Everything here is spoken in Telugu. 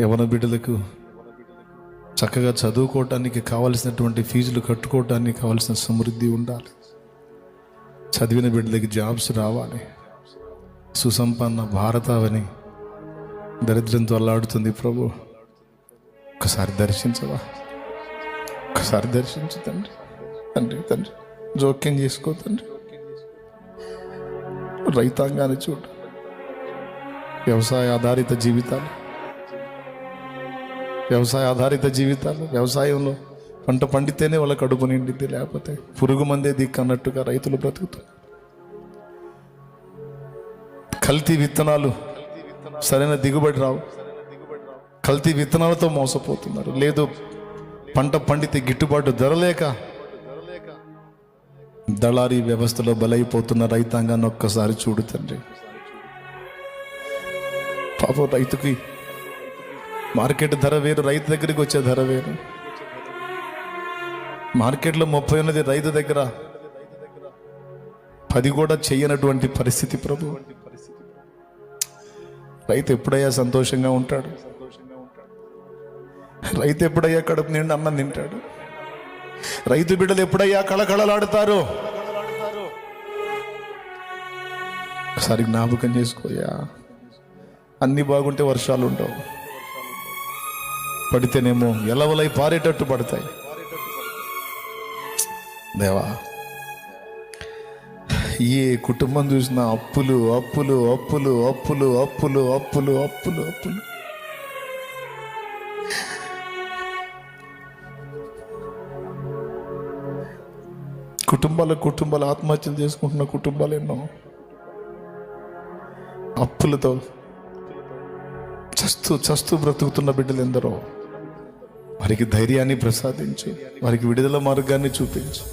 యవ్వన బిడ్డలకు చక్కగా చదువుకోవటానికి కావలసినటువంటి ఫీజులు కట్టుకోవటానికి కావలసిన సమృద్ధి ఉండాలి. చదివిన బిడ్డలకి జాబ్స్ రావాలి. సుసంపన్న భారతావని దరిద్రంతో అల్లాడుతుంది. ప్రభు ఒకసారి దర్శించవా? ఒకసారి దర్శించు తండ్రి. తండ్రి తండ్రి జోక్యం చేసుకో తండ్రి. రైతాంగాన్ని చూడు, వ్యవసాయ ఆధారిత జీవితాలు, వ్యవసాయంలో పంట పండితేనే వాళ్ళ కడుపు నిండిద్ది, లేకపోతే పురుగు మందే దిక్కు అన్నట్టుగా రైతులు బ్రతుకుతారు. కల్తీ విత్తనాలు, సరైన దిగుబడి రావు. కల్తీ విత్తనాలతో మోసపోతున్నారు. లేదు పంట పండితే గిట్టుబాటు ధర లేక దళారీ వ్యవస్థలో బలైపోతున్న రైతాంగాన్ని ఒక్కసారి చూడు తండ్రి. పాపం రైతుకి మార్కెట్ ధర వేరు, రైతు దగ్గరికి వచ్చే ధర వేరు. మార్కెట్లో 30 ఉన్నది, రైతు దగ్గర 10 కూడా చెయ్యనటువంటి పరిస్థితి. ప్రభు రైతు ఎప్పుడయ్యా సంతోషంగా ఉంటాడు? రైతు ఎప్పుడయ్యా కడుపు నిండా అన్నం తింటాడు? రైతు బిడ్డలు ఎప్పుడయ్యా కళకళలాడుతారు? ఒకసారి జ్ఞాపకం చేసుకోయా. అన్ని బాగుంటే వర్షాలు ఉండవు, పడితేనేమో ఎలవలై పారేటట్టు పడతాయి. దేవా, ఏ కుటుంబం చూసినా అప్పులు అప్పులు అప్పులు అప్పులు అప్పులు అప్పులు అప్పులు అప్పులు. కుటుంబాలు ఆత్మహత్యలు చేసుకుంటున్న కుటుంబాలు ఎన్నో. అప్పులతో చస్తూ బ్రతుకుతున్న బిడ్డలు ఎందరో. వారికి ధైర్యాన్ని ప్రసాదించు, వారికి విడుదల మార్గాన్ని చూపించు.